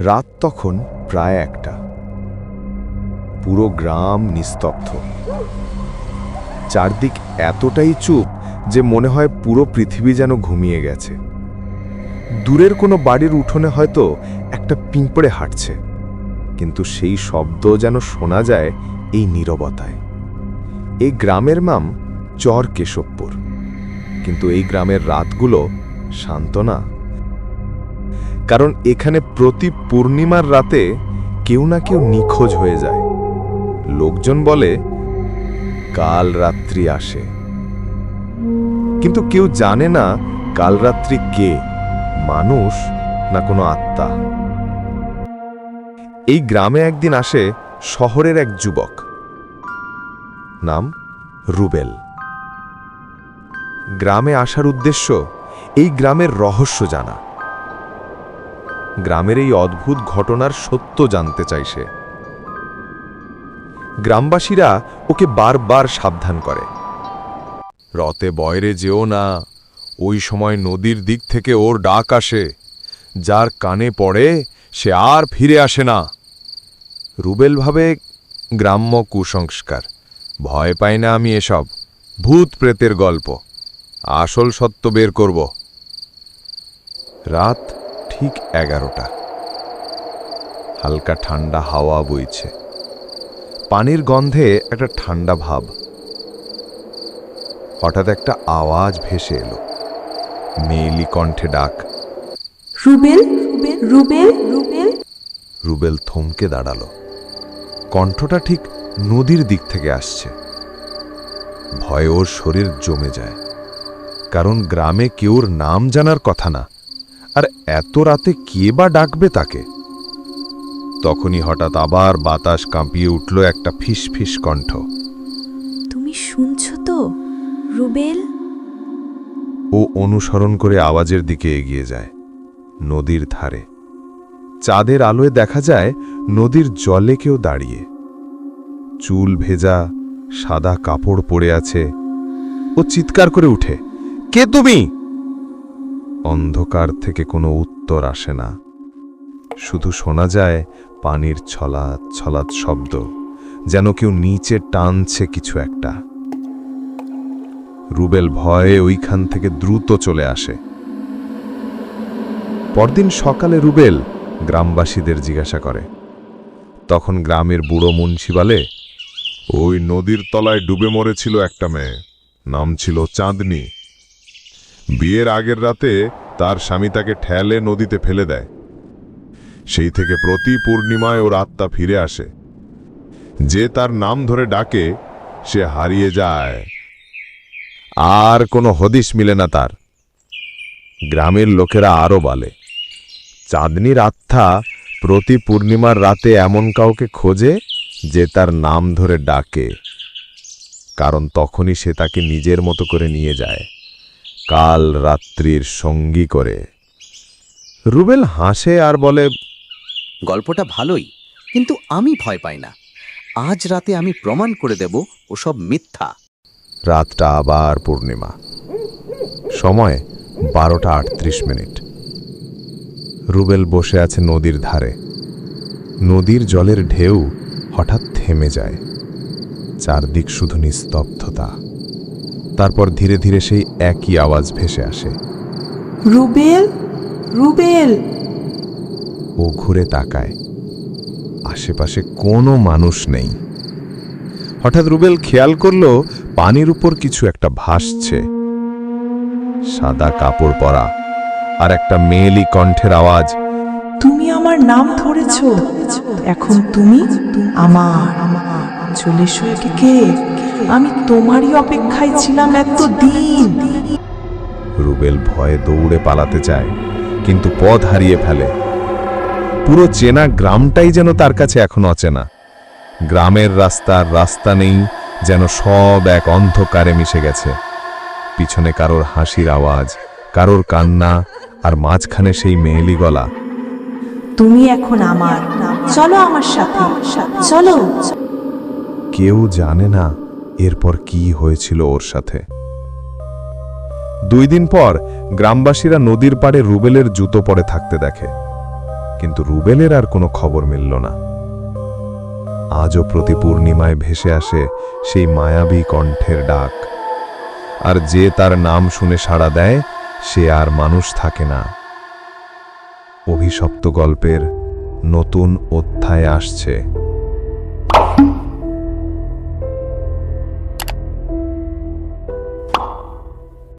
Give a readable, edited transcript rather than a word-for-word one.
রাত তখন প্রায় 1টা। পুরো গ্রাম নিস্তব্ধ। চারদিক এতটাই চুপ যে মনে হয় পুরো পৃথিবী যেন ঘুমিয়ে গেছে। দূরের কোনো বাড়ির উঠোনে হয়তো একটা পিঁপড়ে হাঁটছে, কিন্তু সেই শব্দ যেন শোনা যায় এই নীরবতায়। এই গ্রামের নাম চর কেশবপুর, কিন্তু এই গ্রামের রাতগুলো শান্ত না। কারণ এখানে প্রতি পূর্ণিমার রাতে কেউ না কেউ নিখোঁজ হয়ে যায়। লোকজন বলে কাল রাত্রি আসে, কিন্তু কেউ জানে না কাল রাত্রি কে, মানুষ না কোনো আত্মা। এই গ্রামে একদিন আসে শহরের এক যুবক, নাম রুবেল। গ্রামে আসার উদ্দেশ্য এই গ্রামের রহস্য জানা, গ্রামের এই অদ্ভুত ঘটনার সত্য জানতে চাই সে। গ্রামবাসীরা ওকে বারবার সাবধান করে, রতে বয়রে যেও না, ওই সময় নদীর দিক থেকে ওর ডাক আসে, যার কানে পড়ে সে আর ফিরে আসে না। রুবেল ভাবে গ্রাম্য কুসংস্কার, ভয় পাই না আমি এসব, ভূত প্রেতের গল্প, আসল সত্য বের করব। রাত ঠিক 11টা। হালকা ঠান্ডা হাওয়া বইছে, পানির গন্ধে একটা ঠান্ডা ভাব। হঠাৎ একটা আওয়াজ ভেসে এলো, মেয়েলি কণ্ঠে ডাক, রুবেল, রুবেল, রুবেল। রুবেল থমকে দাঁড়ালো। কণ্ঠটা ঠিক নদীর দিক থেকে আসছে। ভয়ে ওর শরীর জমে যায়, কারণ গ্রামে কেউর নাম জানার কথা না, আর এত রাতে কে বা ডাকবে তাকে। তখনই হঠাৎ আবার বাতাস কাঁপিয়ে উঠল একটা ফিস ফিস কণ্ঠ, তুমি শুনছো তো রুবেল? ও অনুসরণ করে আওয়াজের দিকে এগিয়ে যায়। নদীর ধারে চাঁদের আলোয় দেখা যায় নদীর জলে কেউ দাঁড়িয়ে, চুল ভেজা, সাদা কাপড় পরে আছে। ও চিৎকার করে উঠে, কে তুমি? অন্ধকার থেকে কোনো উত্তর আসে না, শুধু শোনা যায় পানির ছলাৎ ছলাৎ শব্দ, যেন কেউ নিচে টানছে কিছু একটা। রুবেল ভয়ে ওইখান থেকে দ্রুত চলে আসে। পরদিন সকালে রুবেল গ্রামবাসীদের জিজ্ঞাসা করে। তখন গ্রামের বুড়ো মুন্সি বলে, ওই নদীর তলায় ডুবে মরেছিল একটা মেয়ে, নাম ছিল চাঁদনি। বিয়ের আগের রাতে তার স্বামী তাকে ঠেলে নদীতে ফেলে দেয়। সেই থেকে প্রতি পূর্ণিমায় ওর আত্মা ফিরে আসে। যে তার নাম ধরে ডাকে সে হারিয়ে যায়, আর কোনো হদিশ মিলে না তার। গ্রামের লোকেরা আরো বলে, চাঁদনির আত্মা প্রতি পূর্ণিমার রাতে এমন কাউকে খোঁজে যে তার নাম ধরে ডাকে, কারণ তখনই সে তাকে নিজের মতো করে নিয়ে যায়, কাল রাত্রির সঙ্গী করে। রুবেল হাসে আর বলে, গল্পটা ভালোই, কিন্তু আমি ভয় পাই না। আজ রাতে আমি প্রমাণ করে দেব ওসব মিথ্যা। রাতটা আবার পূর্ণিমা, সময় 12:38। রুবেল বসে আছে নদীর ধারে। নদীর জলের ঢেউ হঠাৎ থেমে যায়, চারদিক শুধু নিস্তব্ধতা। তারপর ধীরে ধীরে সেই একই আওয়াজ ভেসে আসে, রুবেল, রুবেল। ও ঘুরে তাকায়, আশেপাশে কোনো মানুষ নেই। হঠাৎ রুবেল খেয়াল করল পানির উপর কিছু একটা ভাসছে, সাদা কাপড় পরা, আর একটা মেয়েলি কণ্ঠের আওয়াজ, তুমি আমার নাম ধরেছো, এখন তুমি আমার। চলে এসো এদিকে, আমি তোমারই অপেক্ষায় ছিলাম এতদিন। রুবেল ভয়ে দৌড়ে পালাতে চায়, কিন্তু পথ হারিয়ে ফেলে। পুরো চেনা গ্রামটাই যেন তার কাছে এখন অচেনা। গ্রামের রাস্তা নেই, যেন সব এক অন্ধকারে মিশে গেছে। পিছনে কারোর হাসির আওয়াজ, কারোর কান্না, আর মাঝখানে সেই মেয়েলি গলা, তুমি এখন আমার, চলো আমার সাথে, চলো। কেউ জানে না এরপর কি হয়েছিল ওর সাথে। 2 দিন পর গ্রামবাসীরা নদীর পাড়ে রুবেলের জুতো পরে থাকতে দেখে, কিন্তু রুবেলের আর কোনো খবর মিলল না। আজও প্রতি পূর্ণিমায় ভেসে আসে সেই মায়াবী কণ্ঠের ডাক, আর যে তার নাম শুনে সাড়া দেয় সে আর মানুষ থাকে না। অভিশপ্ত গল্পের নতুন অধ্যায় আসছে।